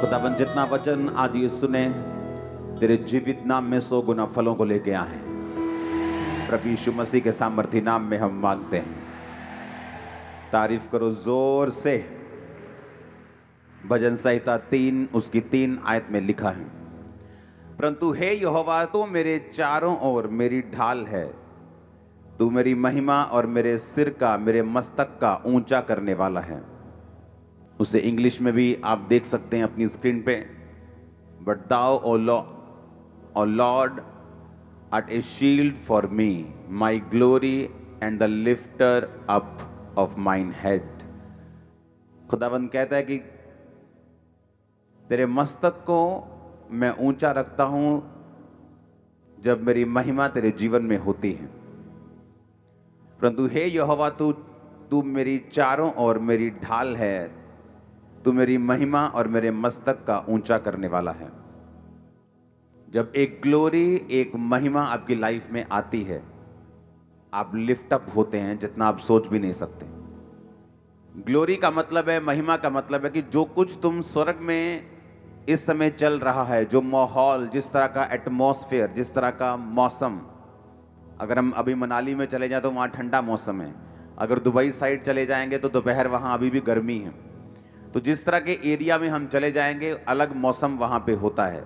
खुदाबंद जितना वचन आज ये सुने तेरे जीवित नाम में 100 गुना फलों को लेके आए हैं। प्रभु यीशु मसीह के सामर्थी नाम में हम मांगते हैं। तारीफ करो जोर से। भजन संहिता 3 उसकी 3 आयत में लिखा है, परंतु हे यहोवा तू मेरे चारों ओर मेरी ढाल है, तू मेरी महिमा और मेरे सिर का, मेरे मस्तक का ऊंचा करने वाला है। उसे इंग्लिश में भी आप देख सकते हैं अपनी स्क्रीन पे। But thou O Lord art a shield for me, my glory and the lifter up of mine head. खुदावंद कहता है कि तेरे मस्तक को मैं ऊंचा रखता हूं जब मेरी महिमा तेरे जीवन में होती है। परंतु हे यहोवा तू मेरी चारों ओर मेरी ढाल है, तू मेरी महिमा और मेरे मस्तक का ऊंचा करने वाला है। जब एक ग्लोरी, एक महिमा आपकी लाइफ में आती है, आप लिफ्ट अप होते हैं जितना आप सोच भी नहीं सकते। ग्लोरी का मतलब है, महिमा का मतलब है कि जो कुछ तुम स्वर्ग में इस समय चल रहा है, जो माहौल, जिस तरह का एटमॉस्फेयर, जिस तरह का मौसम। अगर हम अभी मनाली में चले जाएं तो वहाँ ठंडा मौसम है, अगर दुबई साइड चले जाएंगे तो दोपहर वहाँ अभी भी गर्मी है। तो जिस तरह के एरिया में हम चले जाएंगे अलग मौसम वहाँ पे होता है।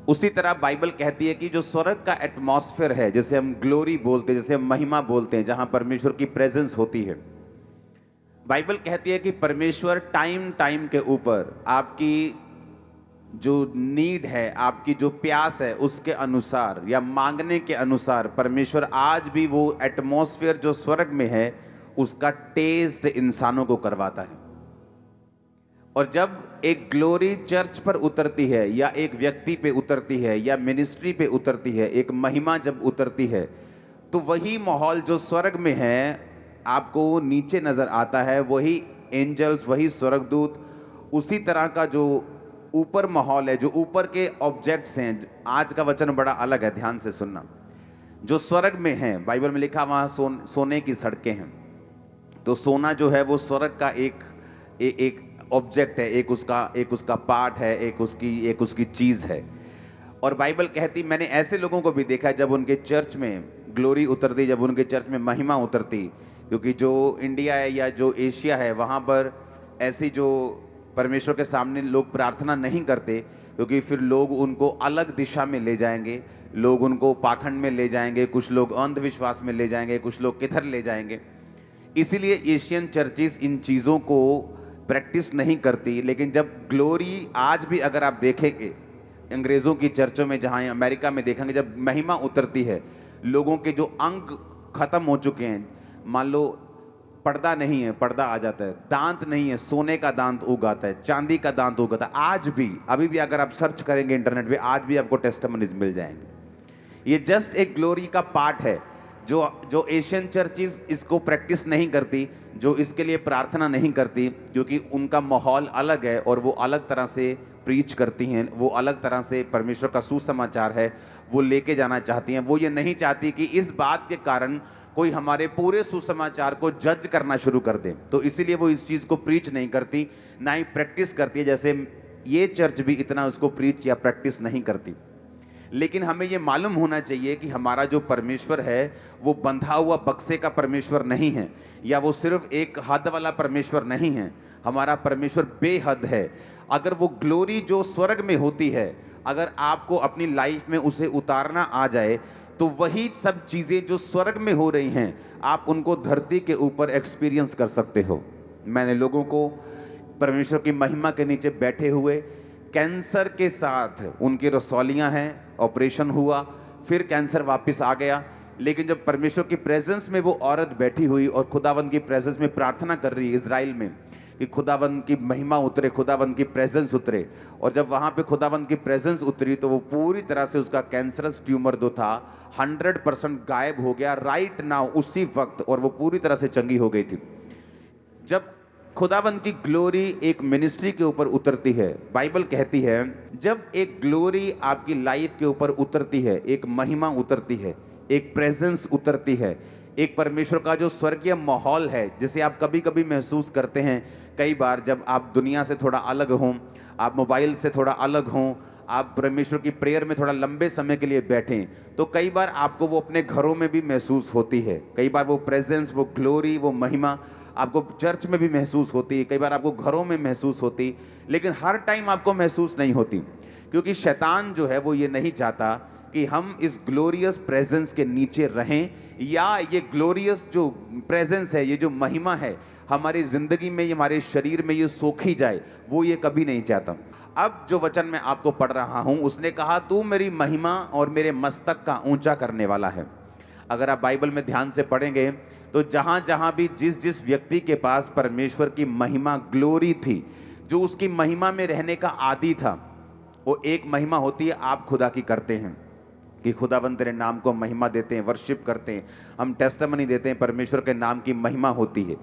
उसी तरह बाइबल कहती है कि जो स्वर्ग का एटमॉस्फेयर है, जिसे हम ग्लोरी बोलते हैं, जिसे हम महिमा बोलते हैं, जहाँ परमेश्वर की प्रेजेंस होती है, बाइबल कहती है कि परमेश्वर टाइम टाइम के ऊपर आपकी जो नीड है, आपकी जो प्यास है, उसके अनुसार या मांगने के अनुसार परमेश्वर आज भी वो एटमॉस्फेयर जो स्वर्ग में है उसका टेस्ट इंसानों को करवाता है। और जब एक ग्लोरी चर्च पर उतरती है या एक व्यक्ति पे उतरती है या मिनिस्ट्री पे उतरती है, एक महिमा जब उतरती है, तो वही माहौल जो स्वर्ग में है आपको नीचे नजर आता है। वही एंजल्स, वही स्वर्गदूत, उसी तरह का जो ऊपर माहौल है, जो ऊपर के ऑब्जेक्ट्स हैं। आज का वचन बड़ा अलग है, ध्यान से सुनना। जो स्वर्ग में है, बाइबल में लिखा वहाँ सोने की सड़कें हैं। तो सोना जो है वो स्वर्ग का एक ऑब्जेक्ट है, एक उसका पार्ट है, एक उसकी चीज़ है। और बाइबल कहती, मैंने ऐसे लोगों को भी देखा जब उनके चर्च में ग्लोरी उतरती, जब उनके चर्च में महिमा उतरती, क्योंकि जो इंडिया है या जो एशिया है वहाँ पर ऐसी जो परमेश्वर के सामने लोग प्रार्थना नहीं करते, क्योंकि फिर लोग उनको अलग दिशा में ले जाएंगे, लोग उनको पाखंड में ले जाएंगे, कुछ लोग अंधविश्वास में ले जाएंगे, कुछ लोग किधर ले जाएंगे। इसीलिए एशियन चर्चिस इन चीज़ों को प्रैक्टिस नहीं करती। लेकिन जब ग्लोरी, आज भी अगर आप देखेंगे अंग्रेज़ों की चर्चों में, जहाँ अमेरिका में देखेंगे, जब महिमा उतरती है, लोगों के जो अंग खत्म हो चुके हैं, मान लो पर्दा नहीं है, पर्दा आ जाता है, दांत नहीं है, सोने का दांत उग आता है, चांदी का दांत उग आता है। आज भी, अभी भी अगर आप सर्च करेंगे इंटरनेट पे, आज भी आपको टेस्टिमनीज मिल जाएंगे। ये जस्ट एक ग्लोरी का पार्ट है जो एशियन चर्चिस इसको प्रैक्टिस नहीं करती, जो इसके लिए प्रार्थना नहीं करती, क्योंकि उनका माहौल अलग है और वो अलग तरह से प्रीच करती हैं, वो अलग तरह से परमेश्वर का सुसमाचार है वो लेके जाना चाहती हैं। वो ये नहीं चाहती कि इस बात के कारण कोई हमारे पूरे सुसमाचार को जज करना शुरू कर दे, तो इसीलिए वो इस चीज़ को प्रीच नहीं करती, ना ही प्रैक्टिस करती है। जैसे ये चर्च भी इतना उसको प्रीच या प्रैक्टिस नहीं करती। लेकिन हमें ये मालूम होना चाहिए कि हमारा जो परमेश्वर है वो बंधा हुआ बक्से का परमेश्वर नहीं है, या वो सिर्फ एक हद वाला परमेश्वर नहीं है। हमारा परमेश्वर बेहद है। अगर वो ग्लोरी जो स्वर्ग में होती है, अगर आपको अपनी लाइफ में उसे उतारना आ जाए, तो वही सब चीज़ें जो स्वर्ग में हो रही हैं आप उनको धरती के ऊपर एक्सपीरियंस कर सकते हो। मैंने लोगों को परमेश्वर की महिमा के नीचे बैठे हुए, कैंसर के साथ उनकी रसौलियां हैं, ऑपरेशन हुआ, फिर कैंसर वापस आ गया, लेकिन जब परमेश्वर की प्रेजेंस में वो औरत बैठी हुई और खुदावंद की प्रेजेंस में प्रार्थना कर रही है इजराइल में कि खुदावंद की महिमा उतरे, खुदावंद की प्रेजेंस उतरे, और जब वहाँ पे खुदावंद की प्रेजेंस उतरी तो वो पूरी तरह से उसका कैंसरस ट्यूमर जो था 100% गायब हो गया राइट नाउ, उसी वक्त, और वो पूरी तरह से चंगी हो गई थी। जब खुदावंद की ग्लोरी एक मिनिस्ट्री के ऊपर उतरती है, बाइबल कहती है जब एक ग्लोरी आपकी लाइफ के ऊपर उतरती है, एक महिमा उतरती है, एक प्रेजेंस उतरती है, एक परमेश्वर का जो स्वर्गीय माहौल है जिसे आप कभी कभी महसूस करते हैं, कई बार जब आप दुनिया से थोड़ा अलग हों, आप मोबाइल से थोड़ा अलग हों, आप परमेश्वर की प्रेयर में थोड़ा लंबे समय के लिए बैठें, तो कई बार आपको वो अपने घरों में भी महसूस होती है। कई बार वो प्रेजेंस, वो ग्लोरी, वो महिमा आपको चर्च में भी महसूस होती है, कई बार आपको घरों में महसूस होती, लेकिन हर टाइम आपको महसूस नहीं होती, क्योंकि शैतान जो है वो ये नहीं चाहता कि हम इस ग्लोरियस प्रेजेंस के नीचे रहें, या ये ग्लोरियस जो प्रेजेंस है, ये जो महिमा है हमारी ज़िंदगी में, हमारे शरीर में ये सोखी जाए, वो ये कभी नहीं चाहता। अब जो वचन मैं आपको पढ़ रहा हूँ, उसने कहा तू मेरी महिमा और मेरे मस्तक का ऊंचा करने वाला है। अगर आप बाइबल में ध्यान से पढ़ेंगे तो जहाँ जहाँ भी जिस जिस व्यक्ति के पास परमेश्वर की महिमा, ग्लोरी थी, जो उसकी महिमा में रहने का आदी था, वो एक महिमा होती है आप खुदा की करते हैं कि खुदावंद तेरे नाम को महिमा देते हैं, वर्शिप करते हैं, हम टेस्टिमनी देते हैं, परमेश्वर के नाम की महिमा होती है।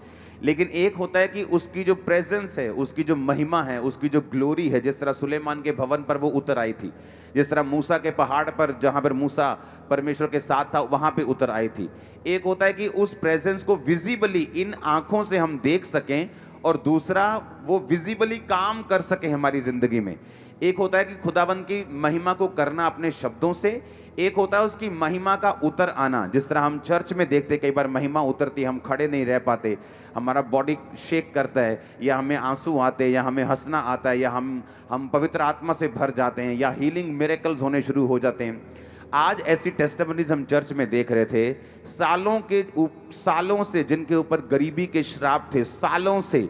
लेकिन एक होता है कि उसकी जो प्रेजेंस है, उसकी जो महिमा है, उसकी जो ग्लोरी है, जिस तरह सुलेमान के भवन पर वो उतर आई थी, जिस तरह मूसा के पहाड़ पर जहाँ पर मूसा परमेश्वर के साथ था वहाँ पे उतर आई थी। एक होता है कि उस प्रेजेंस को विजिबली इन आँखों से हम देख सकें, और दूसरा वो विजिबली काम कर सके हमारी ज़िंदगी में। एक होता है कि खुदावंद की महिमा को करना अपने शब्दों से, एक होता है उसकी महिमा का उतर आना। जिस तरह हम चर्च में देखते कई बार महिमा उतरती, हम खड़े नहीं रह पाते, हमारा बॉडी शेक करता है, या हमें आंसू आते हैं, या हमें हंसना आता है, या हम पवित्र आत्मा से भर जाते हैं, या हीलिंग मिरेकल्स होने शुरू हो जाते हैं। आज ऐसी टेस्टिमनीज हम चर्च में देख रहे थे, सालों से जिनके ऊपर गरीबी के श्राप थे, सालों से,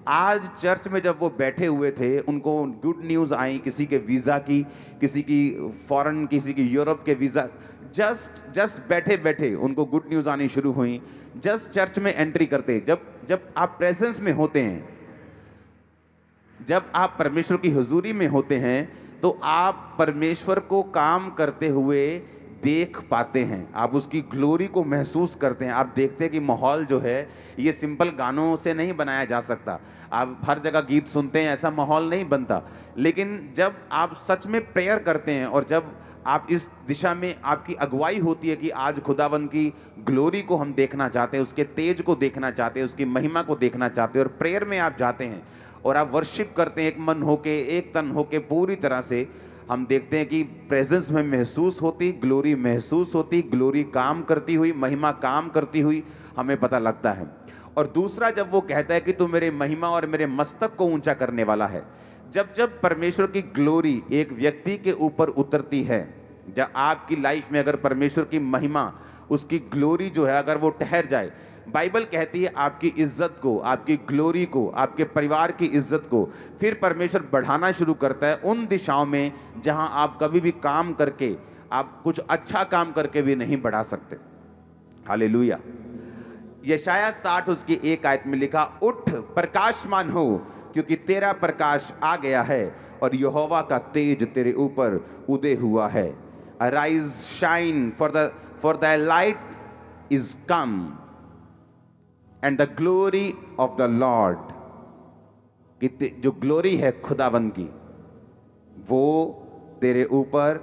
आज चर्च में जब वो बैठे हुए थे, उनको गुड न्यूज़ आई, किसी के वीज़ा की, किसी की फॉरेन, किसी की यूरोप के वीज़ा, जस्ट बैठे बैठे उनको गुड न्यूज़ आनी शुरू हुई। जस्ट चर्च में एंट्री करते, जब आप प्रेजेंस में होते हैं, जब आप परमेश्वर की हुजूरी में होते हैं, तो आप परमेश्वर को काम करते हुए देख पाते हैं, आप उसकी ग्लोरी को महसूस करते हैं। आप देखते हैं कि माहौल जो है ये सिंपल गानों से नहीं बनाया जा सकता। आप हर जगह गीत सुनते हैं, ऐसा माहौल नहीं बनता। लेकिन जब आप सच में प्रेयर करते हैं, और जब आप इस दिशा में आपकी अगुवाई होती है कि आज खुदावन की ग्लोरी को हम देखना चाहते हैं, उसके तेज को देखना चाहते हैं, उसकी महिमा को देखना चाहते हैं, और प्रेयर में आप जाते हैं और आप वर्शिप करते हैं एक मन होके, एक तन होके, पूरी तरह से, हम देखते हैं कि प्रेजेंस में महसूस होती, ग्लोरी महसूस होती, ग्लोरी काम करती हुई, महिमा काम करती हुई हमें पता लगता है। और दूसरा, जब वो कहता है कि तू मेरे महिमा और मेरे मस्तक को ऊंचा करने वाला है, जब परमेश्वर की ग्लोरी एक व्यक्ति के ऊपर उतरती है, जब आपकी लाइफ में अगर परमेश्वर की महिमा, उसकी ग्लोरी जो है अगर वो ठहर जाए, बाइबल कहती है आपकी इज्जत को, आपकी ग्लोरी को, आपके परिवार की इज्जत को फिर परमेश्वर बढ़ाना शुरू करता है उन दिशाओं में जहां आप कभी भी काम करके, आप कुछ अच्छा काम करके भी नहीं बढ़ा सकते। हालेलुया। यशाया 60 उसकी 1 आयत में लिखा, उठ प्रकाशमान हो, क्योंकि तेरा प्रकाश आ गया है और यहोवा का तेज तेरे ऊपर उदय हुआ है। Arise shine, for the light is come and the glory of the Lord, कि जो ग्लोरी है खुदावंद की, वो तेरे ऊपर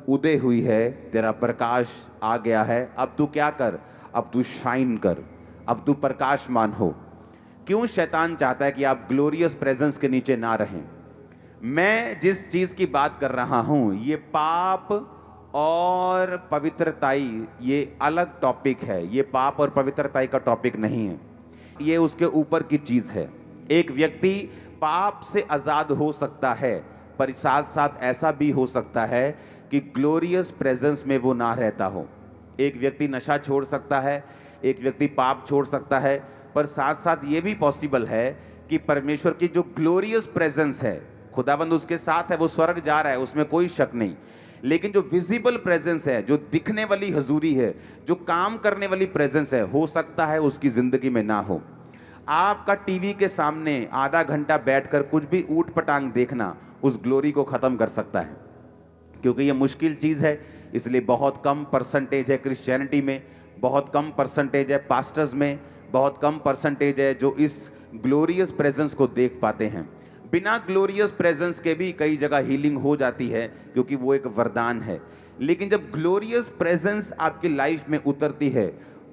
उदय हुई है, तेरा प्रकाश आ गया है। अब तू क्या कर, अब तू शाइन कर, अब तू प्रकाशमान हो। क्यों शैतान चाहता है कि आप ग्लोरियस प्रेजेंस के नीचे ना रहें? मैं जिस चीज की बात कर रहा हूं, ये पाप और पवित्रताई, ये अलग टॉपिक है। ये पाप और पवित्रताई का टॉपिक नहीं है, ये उसके ऊपर की चीज है। एक व्यक्ति पाप से आजाद हो सकता है, पर साथ साथ ऐसा भी हो सकता है कि ग्लोरियस प्रेजेंस में वो ना रहता हो। एक व्यक्ति नशा छोड़ सकता है, एक व्यक्ति पाप छोड़ सकता है, पर साथ साथ ये भी पॉसिबल है कि परमेश्वर की जो ग्लोरियस प्रेजेंस है, खुदावंद उसके साथ है, वो स्वर्ग जा रहा है, उसमें कोई शक नहीं। लेकिन जो विजिबल प्रेजेंस है, जो दिखने वाली हजूरी है, जो काम करने वाली प्रेजेंस है, हो सकता है उसकी जिंदगी में ना हो। आपका टीवी के सामने आधा घंटा बैठकर कुछ भी ऊट पटांग देखना उस ग्लोरी को खत्म कर सकता है, क्योंकि ये मुश्किल चीज़ है। इसलिए बहुत कम परसेंटेज है क्रिश्चियनिटी में, बहुत कम परसेंटेज है पास्टर्स में, बहुत कम परसेंटेज है जो इस ग्लोरियस प्रेजेंस को देख पाते हैं। बिना ग्लोरियस प्रेजेंस के भी कई जगह हीलिंग हो जाती है, क्योंकि वो एक वरदान है। लेकिन जब ग्लोरियस प्रेजेंस आपकी लाइफ में उतरती है,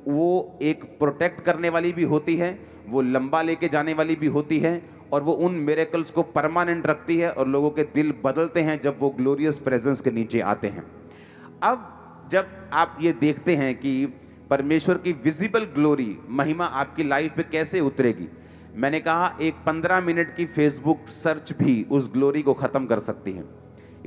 वो एक प्रोटेक्ट करने वाली भी होती है, वो लंबा लेके जाने वाली भी होती है, और वो उन मिरेकल्स को परमानेंट रखती है और लोगों के दिल बदलते हैं जब वो ग्लोरियस प्रेजेंस के नीचे आते हैं। अब जब आप ये देखते हैं कि परमेश्वर की विजिबल ग्लोरी, महिमा आपकी लाइफ पे कैसे उतरेगी, मैंने कहा एक 15 मिनट की फेसबुक सर्च भी उस ग्लोरी को ख़त्म कर सकती है।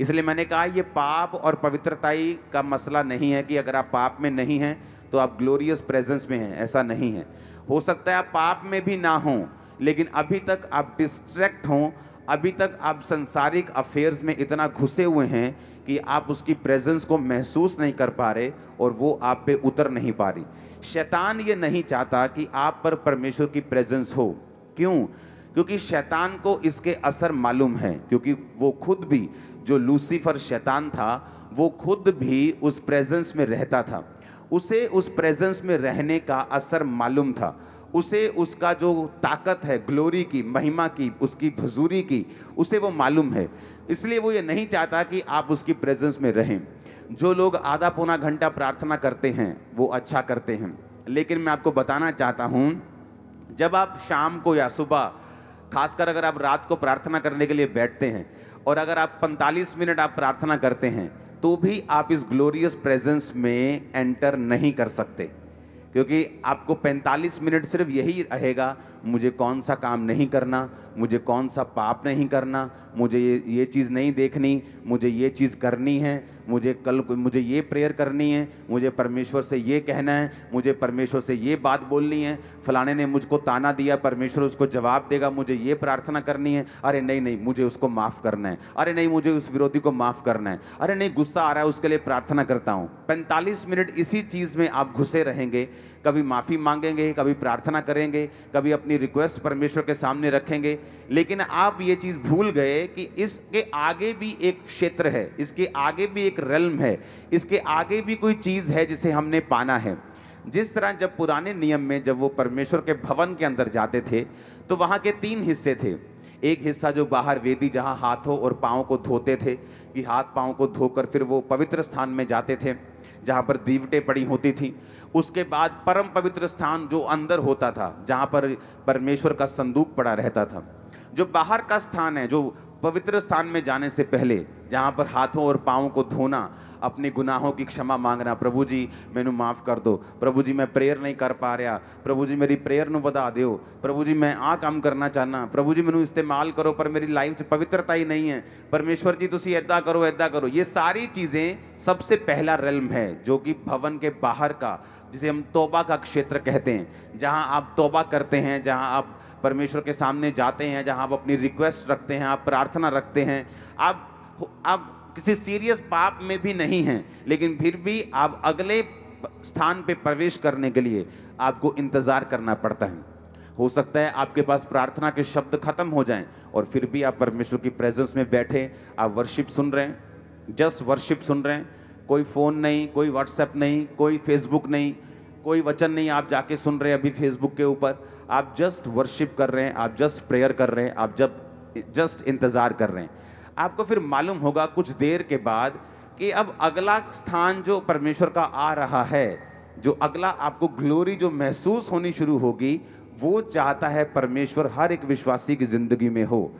इसलिए मैंने कहा ये पाप और पवित्रताई का मसला नहीं है कि अगर आप पाप में नहीं हैं तो आप ग्लोरियस प्रेजेंस में हैं, ऐसा नहीं है। हो सकता है आप पाप में भी ना हों, लेकिन अभी तक आप डिस्ट्रैक्ट हों, अभी तक आप संसारिक अफेयर्स में इतना घुसे हुए हैं कि आप उसकी प्रेजेंस को महसूस नहीं कर पा रहे और वो आप पे उतर नहीं पा रही। शैतान ये नहीं चाहता कि आप पर परमेश्वर की प्रेजेंस हो। क्यों? क्योंकि शैतान को इसके असर मालूम है, क्योंकि वो खुद भी, जो लूसीफर शैतान था, वो खुद भी उस प्रेजेंस में रहता था। उसे उस प्रेजेंस में रहने का असर मालूम था। उसे उसका जो ताकत है ग्लोरी की, महिमा की, उसकी हुजूरी की, उसे वो मालूम है। इसलिए वो ये नहीं चाहता कि आप उसकी प्रेजेंस में रहें। जो लोग आधा पौना घंटा प्रार्थना करते हैं वो अच्छा करते हैं, लेकिन मैं आपको बताना चाहता हूँ, जब आप शाम को या सुबह, खासकर अगर आप रात को प्रार्थना करने के लिए बैठते हैं और अगर आप 45 मिनट आप प्रार्थना करते हैं तो भी आप इस ग्लोरियस प्रेजेंस में एंटर नहीं कर सकते, क्योंकि आपको 45 मिनट सिर्फ यही रहेगा, मुझे कौन सा काम नहीं करना, मुझे कौन सा पाप नहीं करना, मुझे ये चीज़ नहीं देखनी, मुझे ये चीज़ करनी है, मुझे ये प्रेयर करनी है, मुझे परमेश्वर से ये कहना है, मुझे परमेश्वर से ये बात बोलनी है, फलाने ने मुझको ताना दिया, परमेश्वर उसको जवाब देगा, मुझे ये प्रार्थना करनी है, अरे नहीं नहीं मुझे उसको माफ़ करना है, अरे नहीं मुझे उस विरोधी को माफ़ करना है, अरे नहीं गुस्सा आ रहा है उसके लिए प्रार्थना करता हूँ। 45 मिनट इसी चीज़ में आप घुसे रहेंगे। कभी माफ़ी मांगेंगे, कभी प्रार्थना करेंगे, कभी अपनी रिक्वेस्ट परमेश्वर के सामने रखेंगे, लेकिन आप ये चीज़ भूल गए कि इसके आगे भी एक क्षेत्र है, इसके आगे भी एक रेल्म है, इसके आगे भी कोई चीज़ है जिसे हमने पाना है। जिस तरह जब पुराने नियम में जब वो परमेश्वर के भवन के अंदर जाते थे तो वहाँ के 3 हिस्से थे। एक हिस्सा जो बाहर वेदी, जहाँ हाथों और पाँव को धोते थे, कि हाथ पाँव को धोकर फिर वो पवित्र स्थान में जाते थे जहाँ पर दीवटें पड़ी होती थी। उसके बाद परम पवित्र स्थान जो अंदर होता था, जहाँ पर परमेश्वर का संदूक पड़ा रहता था। जो बाहर का स्थान है, जो पवित्र स्थान में जाने से पहले, जहाँ पर हाथों और पाँव को धोना, अपने गुनाहों की क्षमा मांगना, प्रभु जी मैनू माफ़ कर दो, प्रभु जी मैं प्रेयर नहीं कर पा रहा, प्रभु जी मेरी प्रेयर नू वधा दिओ, प्रभु जी मैं आ काम करना चाहना, प्रभु जी मैनू इस्तेमाल करो पर मेरी लाइफ च पवित्रता ही नहीं है, परमेश्वर जी तुसी ऐदा करो ऐदा करो। ये सारी चीज़ें सबसे पहला रेल्म है, जो कि भवन के बाहर का, जिसे हम तौबा का क्षेत्र कहते हैं, जहाँ आप तौबा करते हैं, जहाँ आप परमेश्वर के सामने जाते हैं, जहाँ आप अपनी रिक्वेस्ट रखते हैं, आप प्रार्थना रखते हैं। आप किसी सीरियस पाप में भी नहीं हैं, लेकिन फिर भी आप अगले स्थान पे प्रवेश करने के लिए आपको इंतज़ार करना पड़ता है। हो सकता है आपके पास प्रार्थना के शब्द खत्म हो जाएं और फिर भी आप परमेश्वर की प्रेजेंस में बैठे, आप वर्शिप सुन रहे हैं, जस्ट वर्शिप सुन रहे हैं, कोई फ़ोन नहीं, कोई व्हाट्सएप नहीं, कोई फेसबुक नहीं, कोई वचन नहीं आप जाके सुन रहे हैं अभी फेसबुक के ऊपर, आप जस्ट वर्शिप कर रहे हैं, आप जस्ट प्रेयर कर रहे हैं, आप जस्ट इंतज़ार कर रहे हैं। आपको फिर मालूम होगा कुछ देर के बाद कि अब अगला स्थान जो परमेश्वर का आ रहा है, जो अगला आपको ग्लोरी जो महसूस होनी शुरू होगी, वो चाहता है परमेश्वर हर एक विश्वासी की ज़िंदगी में हो।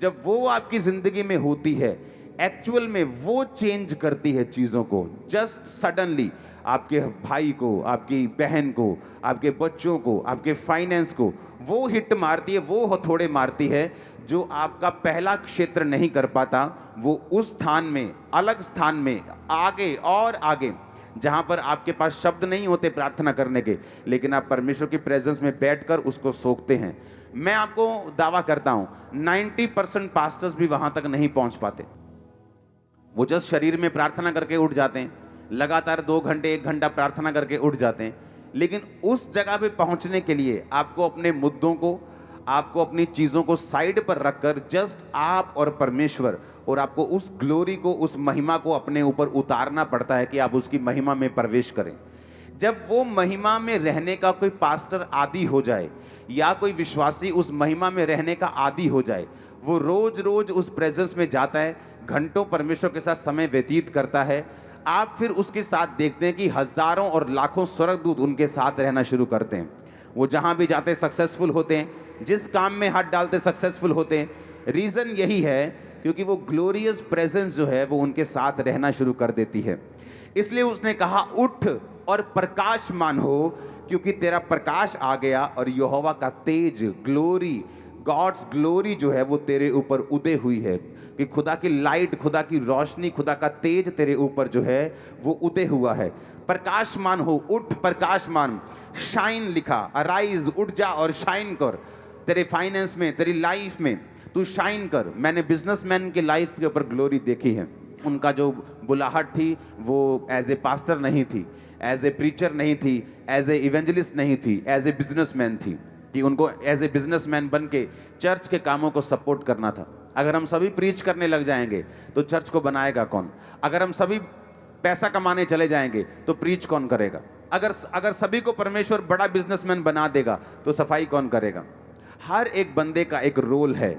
जब वो आपकी ज़िंदगी में होती है, एक्चुअल में वो चेंज करती है चीज़ों को। जस्ट सडनली आपके भाई को, आपकी बहन को, आपके बच्चों को, आपके फाइनेंस को वो हिट मारती है, वो हथौड़े मारती है जो आपका पहला क्षेत्र नहीं कर पाता। वो उस स्थान में, अलग स्थान में, आगे और आगे, जहाँ पर आपके पास शब्द नहीं होते प्रार्थना करने के, लेकिन आप परमेश्वर की प्रेजेंस में बैठकर उसको सोखते हैं। मैं आपको दावा करता हूँ 90% पास्टर्स भी वहाँ तक नहीं पहुँच पाते। वो जस्ट शरीर में प्रार्थना करके उठ जाते हैं, लगातार 2 घंटे 1 घंटा प्रार्थना करके उठ जाते हैं, लेकिन उस जगह पे पहुंचने के लिए आपको अपने मुद्दों को, आपको अपनी चीज़ों को साइड पर रखकर जस्ट आप और परमेश्वर, और आपको उस ग्लोरी को, उस महिमा को अपने ऊपर उतारना पड़ता है कि आप उसकी महिमा में प्रवेश करें। जब वो महिमा में रहने का कोई पास्टर आदी हो जाए या कोई विश्वासी उस महिमा में रहने का आदी हो जाए, वो रोज रोज उस प्रेजेंस में जाता है, घंटों परमेश्वर के साथ समय व्यतीत करता है, आप फिर उसके साथ देखते हैं कि हजारों और लाखों स्वर्गदूत उनके साथ रहना शुरू करते हैं। वो जहाँ भी जाते हैं सक्सेसफुल होते हैं, जिस काम में हाथ डालते सक्सेसफुल होते हैं। रीज़न यही है क्योंकि वो ग्लोरियस प्रेजेंस जो है वो उनके साथ रहना शुरू कर देती है। इसलिए उसने कहा उठ और प्रकाशमान हो, क्योंकि तेरा प्रकाश आ गया और यहोवा का तेज, ग्लोरी, गॉड्स ग्लोरी जो है वो तेरे ऊपर उदय हुई है। कि खुदा की लाइट, खुदा की रोशनी, खुदा का तेज तेरे ऊपर जो है वो उदय हुआ है। प्रकाशमान हो, उठ प्रकाशमान, शाइन लिखा, अराइज, उठ जा और शाइन कर। तेरे फाइनेंस में, तेरी लाइफ में तू शाइन कर। मैंने बिजनेसमैन की लाइफ के ऊपर ग्लोरी देखी है। उनका जो बुलाहट थी वो एज ए पास्टर नहीं थी, एज ए प्रीचर नहीं थी, एज ए इवेंजलिस्ट नहीं थी, एज ए बिजनेसमैन थी। कि उनको एज ए बिजनेसमैन बन के चर्च के कामों को सपोर्ट करना था। अगर हम सभी प्रीच करने लग जाएंगे तो चर्च को बनाएगा कौन? अगर हम सभी पैसा कमाने चले जाएंगे तो प्रीच कौन करेगा? अगर सभी को परमेश्वर बड़ा बिजनेसमैन बना देगा तो सफाई कौन करेगा? हर एक बंदे का एक रोल है,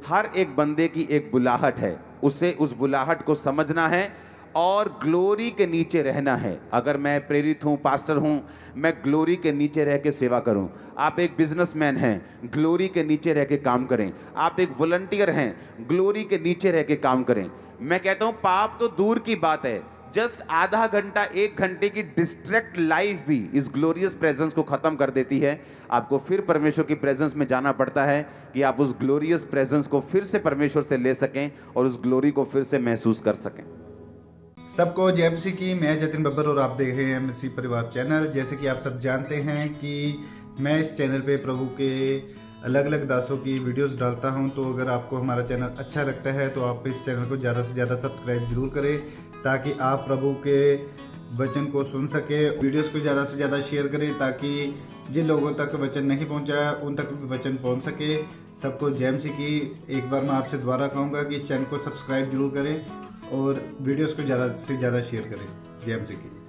हर एक बंदे की एक बुलाहट है। उसे उस बुलाहट को समझना है और ग्लोरी के नीचे रहना है। अगर मैं प्रेरित हूँ, पास्टर हूँ, मैं ग्लोरी के नीचे रह के सेवा करूँ। आप एक बिजनेसमैन हैं, ग्लोरी के नीचे रह के काम करें। आप एक वॉलंटियर हैं, ग्लोरी के नीचे रह के काम करें। मैं कहता हूँ पाप तो दूर की बात है, जस्ट आधा घंटा, 1 घंटे की डिस्ट्रैक्ट लाइफ भी इस ग्लोरियस प्रेजेंस को खत्म कर देती है। आपको फिर परमेश्वर की प्रेजेंस में जाना पड़ता है कि आप उस ग्लोरियस प्रेजेंस को फिर से परमेश्वर से ले सकें और उस ग्लोरी को फिर से महसूस कर सकें। सबको जय मसीह की। मैं जतिन बब्बर और आप देख रहे हैं मसीह परिवार चैनल। जैसे कि आप सब जानते हैं कि मैं इस चैनल पे प्रभु के अलग अलग दासों की वीडियोस डालता हूं, तो अगर आपको हमारा चैनल अच्छा लगता है तो आप इस चैनल को ज़्यादा से ज़्यादा सब्सक्राइब जरूर करें, ताकि आप प्रभु के वचन को सुन सके। वीडियोस को ज़्यादा से ज़्यादा शेयर करें ताकि जिन लोगों तक वचन नहीं पहुंचा उन तक भी वचन पहुंच सके। सबको जय मसीह की। एक बार मैं आपसे दोबारा कहूँगा कि इस चैनल को सब्सक्राइब जरूर करें और वीडियोस को ज़्यादा से ज़्यादा शेयर करें। जय मसीह की।